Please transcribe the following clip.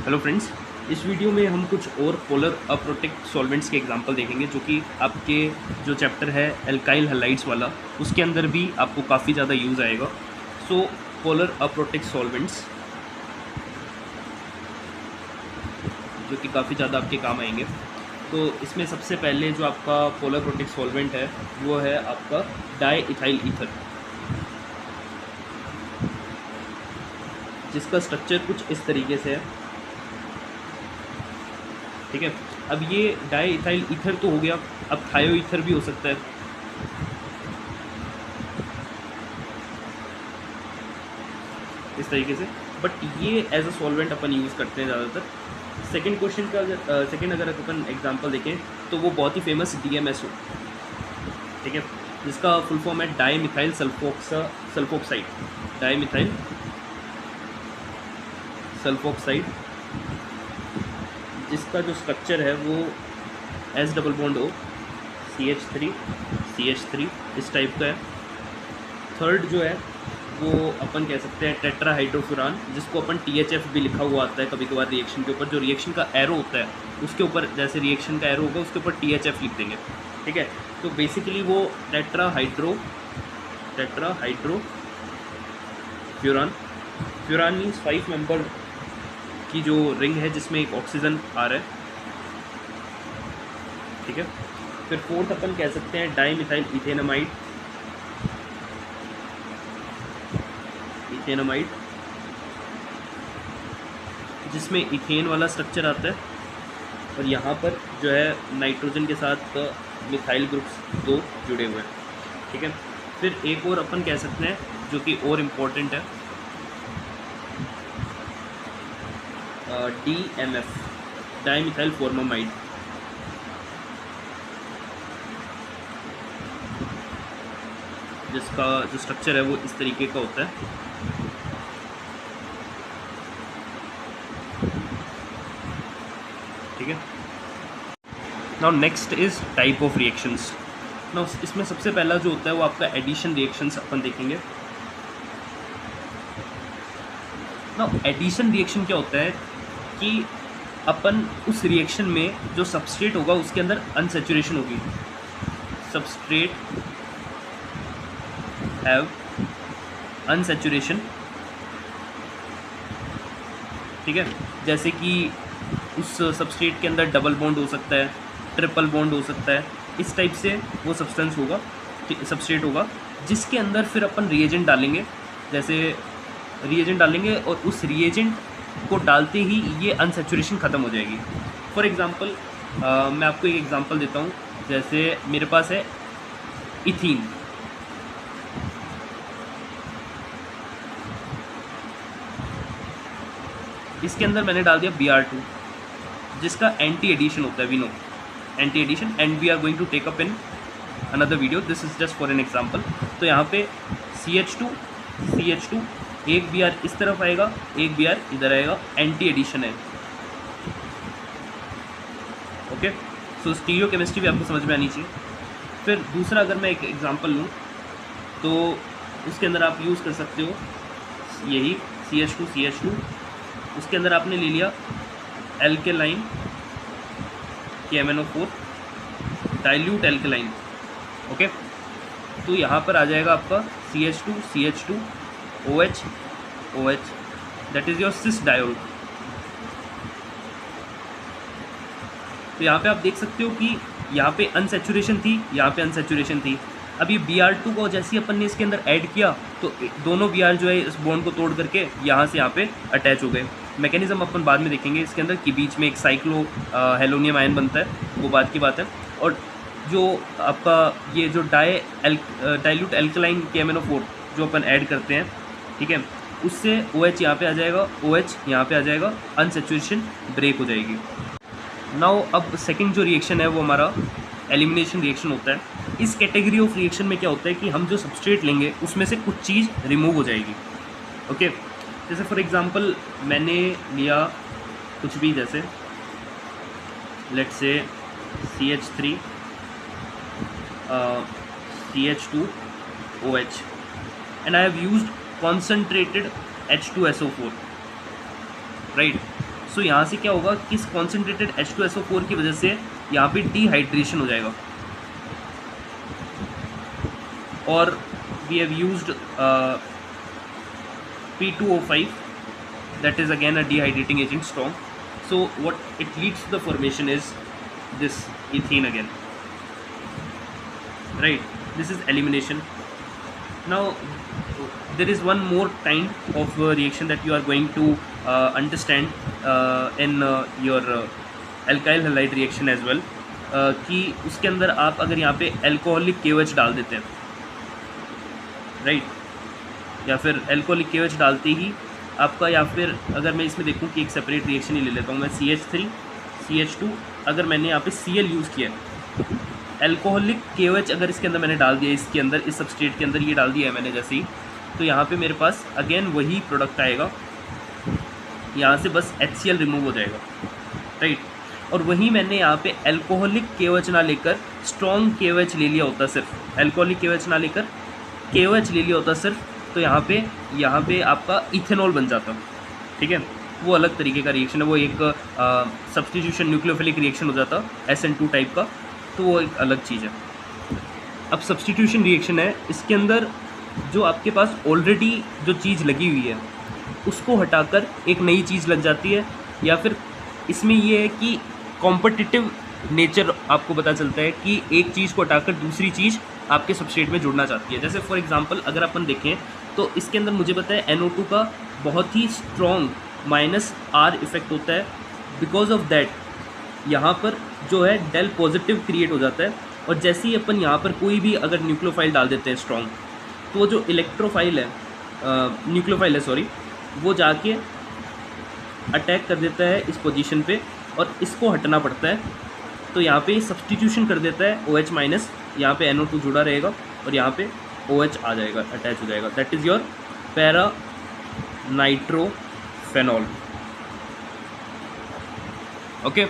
Hello friends, इस video में हम कुछ और पोलर अप्रोटिक सॉल्वेंट्स के एग्जांपल देखेंगे जो कि आपके जो चैप्टर है एल्काइल हैलाइड्स वाला उसके अंदर भी आपको काफ़ी ज़्यादा यूज़ आएगा। सो पोलर अप्रोटिक सॉल्वेंट्स जो कि काफ़ी ज़्यादा आपके काम आएंगे। तो इसमें सबसे पहले जो आपका पोलर अप्रोटिक सॉल्वेंट है वो है आपका डाई इथाइल ईथर, जिसका स्ट्रक्चर कुछ इस तरीके से है। ठीक है, अब ये डाई इथाइल ईथर तो हो गया, अब थायो ईथर भी हो सकता है। इस तरीके से, बट ये एज अ सॉल्वेंट अपन यूज़ करते हैं ज़्यादातर। सेकंड क्वेश्चन का सेकंड अगर अपन एग्जांपल देखें तो वो बहुत ही फेमस DMSO, ठीक है, जिसका फुल फॉर्म है di methyl sulphoxide, di methyl sulphoxide, जिसका जो स्ट्रक्चर है वो S double bond O CH3 इस टाइप का है। थर्ड जो है वो अपन कह सकते हैं टेट्राहाइड्रोफ्यूरान, जिसको अपन THF भी लिखा हुआ आता है कभी कभार रिएक्शन के ऊपर। जो रिएक्शन का एरो होता है उसके ऊपर, जैसे रिएक्शन का एरो होगा उसके ऊपर THF लिख देंगे। ठीक है, तो बेसिकली वो टेट्राहाइड्रोफ्यूरान, फ्यूरान मीन्स 5 मेंबर की जो रिंग है जिसमें एक ऑक्सीजन आ रहा है। ठीक है, फिर फोर्थ अपन कह सकते हैं डाईमिथाइल इथेनामाइड, जिसमें इथेन वाला स्ट्रक्चर आता है और यहाँ पर जो है नाइट्रोजन के साथ मिथाइल ग्रुप्स 2 जुड़े हुए हैं। ठीक है, फिर एक और अपन कह सकते हैं जो कि और इम्पोर्टेंट है, DMF, डाईमिथाइल फॉर्मामाइड, जिसका जो स्ट्रक्चर है वो इस तरीके का होता है। ठीक है, now next is type of reactions. Now इसमें सबसे पहला जो होता है वो आपका एडिशन रिएक्शंस अपन देखेंगे। नाउ एडिशन रिएक्शन क्या होता है कि अपन उस रिएक्शन में जो सबस्ट्रेट होगा उसके अंदर अनसैचुरेशन होगी, सबस्ट्रेट हैव अनसैचुरेशन। ठीक है, जैसे कि उस सबस्ट्रेट के अंदर डबल बॉन्ड हो सकता है, ट्रिपल बॉन्ड हो सकता है, इस टाइप से वो सब्सटेंस होगा, सबस्ट्रेट होगा, जिसके अंदर फिर अपन रिएजेंट डालेंगे। जैसे रिएजेंट डालेंगे और उस रिएजेंट को डालते ही ये अनसैचुरेशन ख़त्म हो जाएगी। फॉर एग्ज़ाम्पल मैं आपको एक एग्ज़ाम्पल देता हूँ। जैसे मेरे पास है इथीन, इसके अंदर मैंने डाल दिया Br2, जिसका एंटी एडिशन होता है, we know anti addition, and we are going to take up in another video, this is just for an example. तो यहाँ पे CH2 एक Br इस तरफ आएगा, एक Br इधर आएगा, एंटी एडिशन है। ओके, सो स्टीरियो केमिस्ट्री भी आपको समझ में आनी चाहिए। फिर दूसरा अगर मैं एक एग्जांपल लूँ तो उसके अंदर आप यूज़ कर सकते हो यही CH2, उसके अंदर आपने ले लिया alkaline KMnO4, dilute alkaline. Okay, तो यहाँ पर आ जाएगा आपका CH2 OH, that is your cis diol. तो यहाँ पे आप देख सकते हो कि यहाँ पे अनसैचुरेशन थी, यहाँ पे अनसैचुरेशन थी। अब ये Br2 को जैसे अपन ने इसके अंदर ऐड किया तो दोनों Br जो है इस बॉन्ड को तोड़ करके यहाँ से यहाँ पे अटैच हो गए। मैकेनिज्म अपन बाद में देखेंगे इसके अंदर कि बीच में एक साइक्लो हेलोनियम आयन बनता है, वो बात की बात है। और जो आपका ये जो डाइल्यूट एल्कलाइन KMnO4 जो अपन ऐड करते हैं, ठीक है, उससे OH यहाँ पे आ जाएगा, OH यहाँ पे आ जाएगा, अनसैचुरेशन ब्रेक हो जाएगी। नाउ अब सेकंड जो रिएक्शन है वो हमारा एलिमिनेशन रिएक्शन होता है। इस कैटेगरी ऑफ रिएक्शन में क्या होता है कि हम जो सबस्ट्रेट लेंगे उसमें से कुछ चीज़ रिमूव हो जाएगी। ओके, जैसे फॉर एग्जांपल मैंने लिया कुछ भी, जैसे let's say CH3 CH2 OH and I have used concentrated H2SO4, right? सो यहाँ से क्या होगा कि इस कॉन्सेंट्रेटेड H2SO4 की वजह से यहाँ पे डिहाइड्रेशन हो जाएगा, और we have used P2O5, that is again a dehydrating agent, strong. So what it leads to the formation is this ethene again, right? This is elimination. Now there is one more kind of reaction that you are going to understand in your alkyl halide reaction as well, कि उसके अंदर आप अगर यहाँ पे alcoholic KOH डाल देते हैं, राइट, या फिर अल्कोहलिक KOH डालते ही आपका, या फिर अगर मैं इसमें देखूं कि एक सेपरेट रिएक्शन ही ले लेता हूं मैं, CH3 CH2, अगर मैंने यहाँ पे Cl यूज़ किया है, अल्कोहलिक KOH अगर इसके अंदर मैंने डाल दिया, इसके अंदर इस सबस्ट्रेट के अंदर ये डाल दिया है मैंने जैसे ही, तो यहाँ पे मेरे पास अगेन वही प्रोडक्ट आएगा, यहाँ से बस HCl रिमूव हो जाएगा, राइट। और वहीं मैंने यहाँ पे अल्कोहलिक KOH ना लेकर स्ट्रॉन्ग KOH ले लिया होता, सिर्फ अल्कोहलिक KOH ना लेकर KOH ले लिया होता सिर्फ, तो यहाँ पे आपका इथेनॉल बन जाता, ठीक है। वो अलग तरीके का रिएक्शन है, वो एक सब्स्टिट्यूशन न्यूक्लियोफिलिक रिएक्शन हो जाता SN2 टाइप का, तो वो एक अलग चीज़ है। अब सब्स्टिट्यूशन रिएक्शन है, इसके अंदर जो आपके पास ऑलरेडी जो चीज़ लगी हुई है उसको हटाकर एक नई चीज़ लग जाती है, या फिर इसमें ये है कि कॉम्पिटिटिव नेचर आपको पता चलता है कि एक चीज़ को हटाकर दूसरी चीज़ आपके सबस्ट्रेट में जुड़ना चाहती है। जैसे फॉर एग्जांपल अगर अपन देखें तो इसके अंदर मुझे पता है NO2 का बहुत ही स्ट्रॉन्ग -R इफेक्ट होता है, बिकॉज ऑफ दैट यहाँ पर जो है डेल पॉजिटिव क्रिएट हो जाता है, और जैसे ही अपन यहाँ पर कोई भी अगर न्यूक्लियोफाइल डाल देते हैं स्ट्रॉन्ग, तो वो जो इलेक्ट्रोफाइल है, न्यूक्लियोफाइल है सॉरी, वो जाके अटैक कर देता है इस पोजीशन पे, और इसको हटना पड़ता है, तो यहाँ पे सब्स्टिट्यूशन कर देता है OH-, यहाँ पे NO2 जुड़ा रहेगा और यहाँ पे OH आ जाएगा, अटैच हो जाएगा, that is your para nitrophenol, okay.